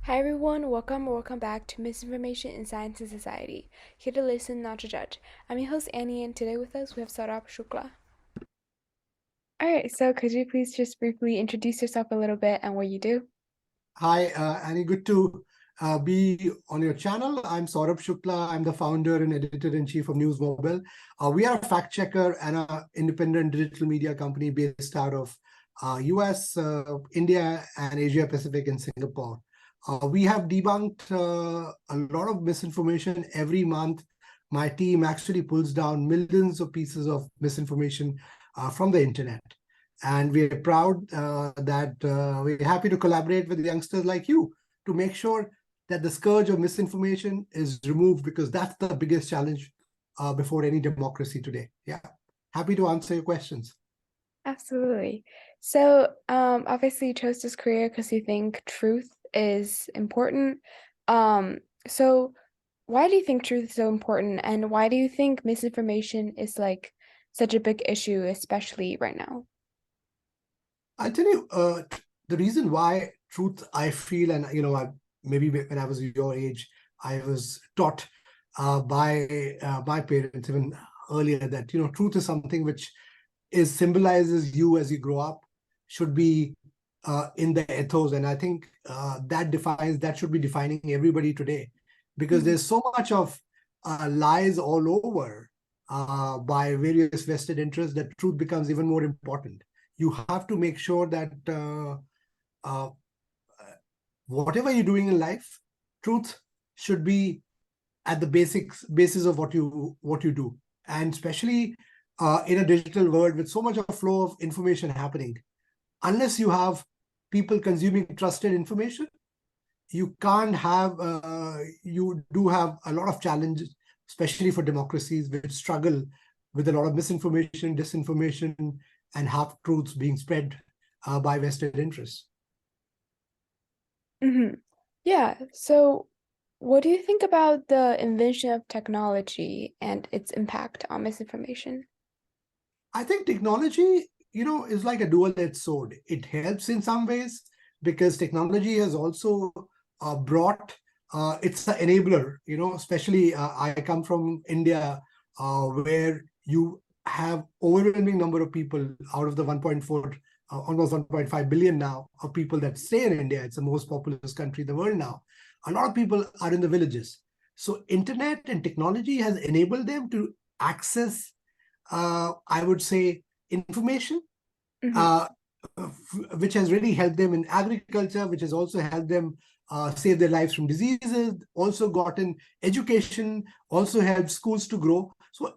Hi everyone, welcome back to Misinformation in Science and Society. Here to listen, not to judge. I'm your host Annie, and today with us we have Saurabh Shukla. All right, so could you please just briefly introduce yourself a little bit and what you do? Hi, Annie. Good to be on your channel. I'm Saurabh Shukla. I'm the founder and editor-in-chief of Newsmobile. We are a fact checker and an independent digital media company based out of US, India, and Asia Pacific and Singapore. We have debunked a lot of misinformation every month. My team actually pulls down millions of pieces of misinformation from the internet. And we're proud that we're happy to collaborate with youngsters like you to make sure that the scourge of misinformation is removed, because that's the biggest challenge before any democracy today. Yeah, happy to answer your questions. Absolutely. So, obviously you chose this career because you think truth is important. Um, so why do you think truth is so important, and why do you think misinformation is like such a big issue, especially right now? I'll tell you the reason why truth, I feel, and maybe when I was your age, I was taught by my parents even earlier that truth is something which is symbolizes you as you grow up, should be in the ethos. And I think that should be defining everybody today, because Mhm. there's so much of lies all over by various vested interests that truth becomes even more important. You have to make sure that uh, whatever you're doing in life, truth should be at the basis of what you do. And especially in a digital world with so much of flow of information happening, unless you have people consuming trusted information, you can't have you do have a lot of challenges, especially for democracies which struggle with a lot of misinformation, disinformation, and half truths being spread by vested interests. Hmm. Yeah. So, what do you think about the invention of technology and its impact on misinformation? I think technology, is like a dual-edged sword. It helps in some ways because technology has also brought, it's an enabler, especially I come from India, where you have overwhelming number of people out of the 1.4, almost 1.5 billion now of people that stay in India. It's the most populous country in the world now. A lot of people are in the villages. So internet and technology has enabled them to access, I would say, information, Hmm. uh, which has really helped them in agriculture, which has also helped them save their lives from diseases, also gotten education, also helped schools to grow. So,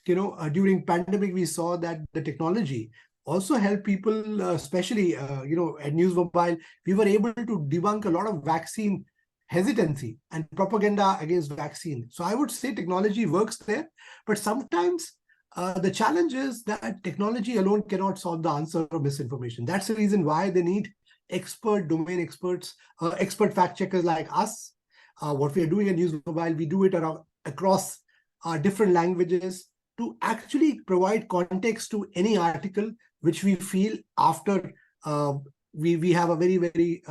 during pandemic, we saw that the technology also helped people, especially, at News Mobile, we were able to debunk a lot of vaccine hesitancy and propaganda against vaccine. So I would say technology works there, but sometimes the challenge is that technology alone cannot solve the answer of misinformation. That's the reason why they need expert domain experts, expert fact checkers like us. What we are doing at News Mobile, we do it across different languages to actually provide context to any article which we feel after we have a very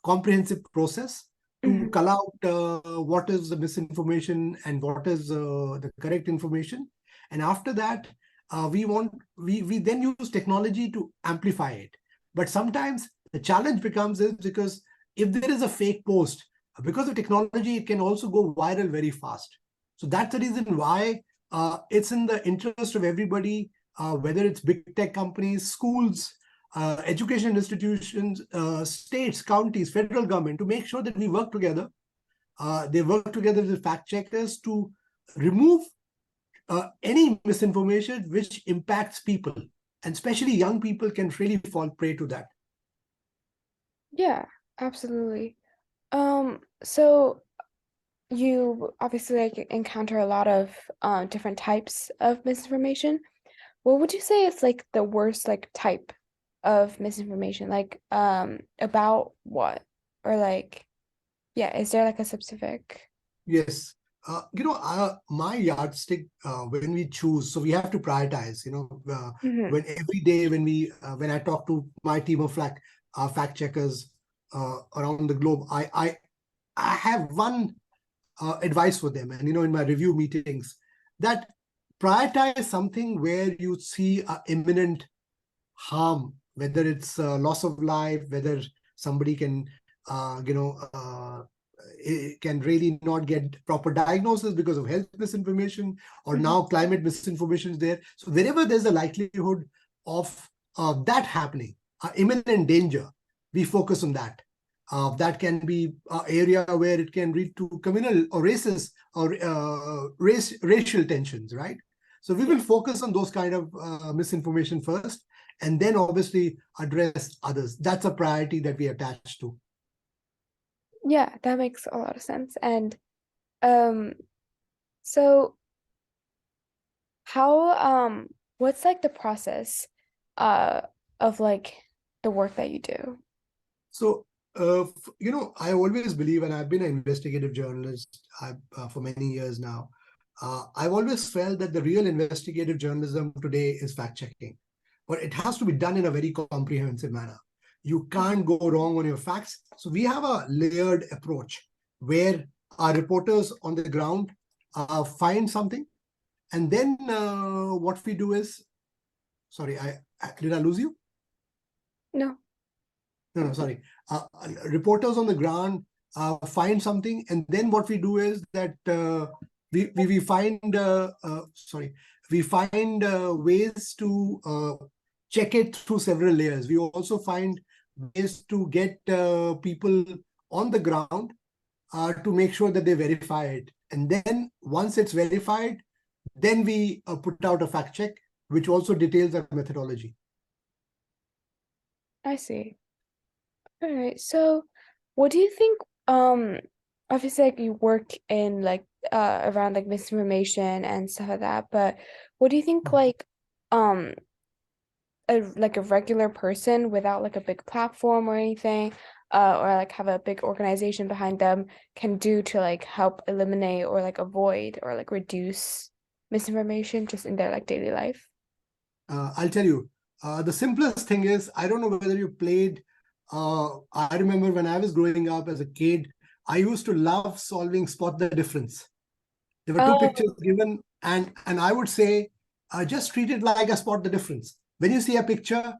comprehensive process to Hmm. call out what is the misinformation and what is the correct information. And after that, we then use technology to amplify it. But sometimes the challenge becomes is because if there is a fake post, because of technology, it can also go viral very fast. So that's the reason why it's in the interest of everybody, whether it's big tech companies, schools, education institutions, states, counties, federal government, to make sure that we work together. They work together with fact checkers to remove any misinformation which impacts people, and especially young people can really fall prey to that. Yeah, absolutely. So you obviously like encounter a lot of different types of misinformation. What would you say is like the worst like type of misinformation? Like about what? Or like yeah, is there like a specific? Yes. My yardstick, when we choose, so we have to prioritize, Hmm. when every day when I talk to my team of fact checkers, around the globe, I have one advice for them, and in my review meetings, that prioritize something where you see imminent harm, whether it's loss of life, whether somebody can can really not get proper diagnosis because of health misinformation, or now climate misinformation is there. So wherever there's a likelihood of that happening, imminent danger, we focus on that. That can be an area where it can lead to communal or racist or racial tensions, right? So we will focus on those kind of misinformation first, and then obviously address others. That's a priority that we attach to. Yeah, that makes a lot of sense. And so how what's like the process uh of like the work that you do? So, I always believe, and I've been an investigative journalist for many years now. I've always felt that the real investigative journalism today is fact checking, but it has to be done in a very comprehensive manner. You can't go wrong on your facts. So we have a layered approach where our reporters on the ground find something, and then what we do is, sorry, did I lose you? No. No, sorry. Reporters on the ground find something, and then what we do is that we find we find ways to check it through several layers. We also find ways to get people on the ground to make sure that they verify it, and then once it's verified, then we put out a fact check, which also details our methodology. I see. All right. So what do you think obviously like you work in like around like misinformation and stuff like that, but what do you think like um a regular person without like a big platform or anything or like have a big organization behind them can do to like help eliminate or like avoid or like reduce misinformation just in their like daily life? I'll tell you, the simplest thing is, I don't know whether you played. I remember when I was growing up as a kid, I used to love solving Spot the Difference. There were two pictures Oh, given, and I would say, just treat it like a Spot the Difference. When you see a picture,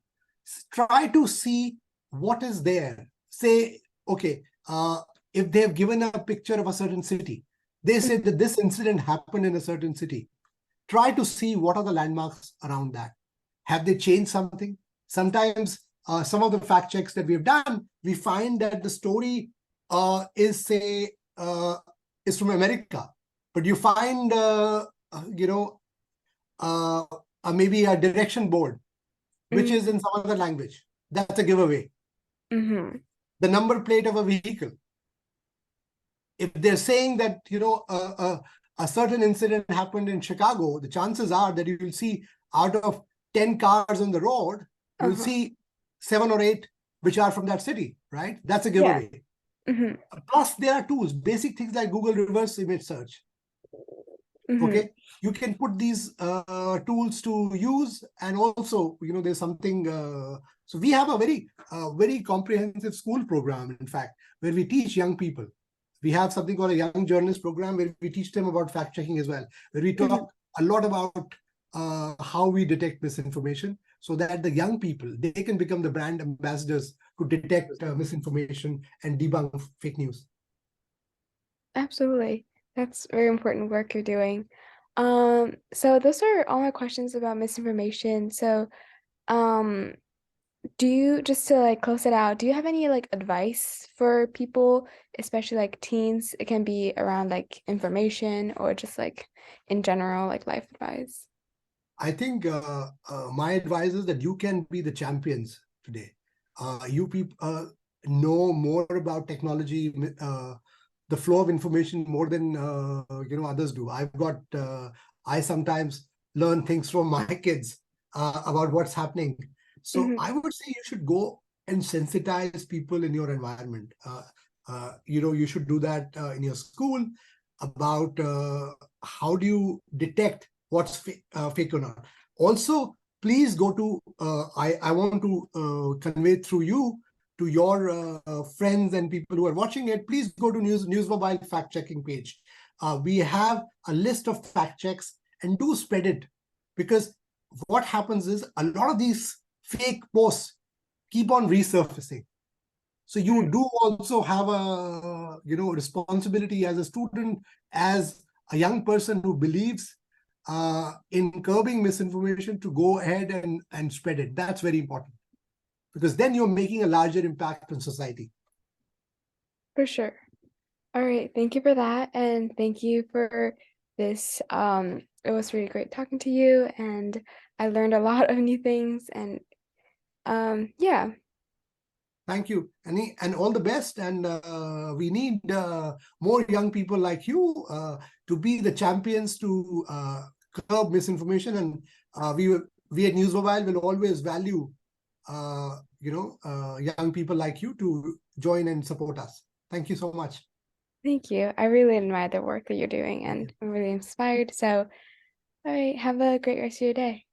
try to see what is there. Say, okay, if they have given a picture of a certain city, they say that this incident happened in a certain city. Try to see what are the landmarks around that. Have they changed something? Sometimes some of the fact checks that we've done, we find that the story is, say, is from America, but you find, uh, maybe a direction board, which is in some other language. That's a giveaway. mm-hmm. The number plate of a vehicle. If they're saying that, a certain incident happened in Chicago, the chances are that you will see out of 10 cars on the road, you'll Uh-huh. see 7 or 8 which are from that city, right? That's a Yeah. giveaway. Mm-hmm. Plus, there are tools, basic things like Google reverse image search. Mm-hmm. Okay, you can put these tools to use, and also, there's something. So we have a very comprehensive school program, in fact, where we teach young people. We have something called a young journalist program where we teach them about fact checking as well, where we Mm-hmm. talk a lot about how we detect misinformation, so that the young people, they can become the brand ambassadors to detect misinformation and debunk fake news. Absolutely. That's very important work you're doing. So those are all my questions about misinformation. So, um, do you, just to like close it out, do you have any like advice for people, especially like teens? It can be around like information or just like in general, like life advice. I think my advice is that you can be the champions today. You people know more about technology, the flow of information more than others do. I sometimes learn things from my kids about what's happening. So Mm-hmm. I would say you should go and sensitize people in your environment. You should do that in your school about how do you detect what's fake or not. Also, please go to, I want to convey through you to your friends and people who are watching it, please go to Newsmobile fact checking page. We have a list of fact checks, and do spread it, because what happens is a lot of these fake posts keep on resurfacing. So you Mm, do also have a responsibility as a student, as a young person who believes in curbing misinformation, to go ahead and spread it. That's very important, because then you're making a larger impact on society. for sure. All right, thank you for that, and thank you for this. It was really great talking to you, and I learned a lot of new things, and yeah, Thank you, Annie, and all the best. And we need more young people like you to be the champions to curb misinformation. And we at Newsmobile will always value young people like you to join and support us. Thank you so much. thank you. I really admire the work that you're doing, Thank you. and I'm really inspired. So, all right, have a great rest of your day.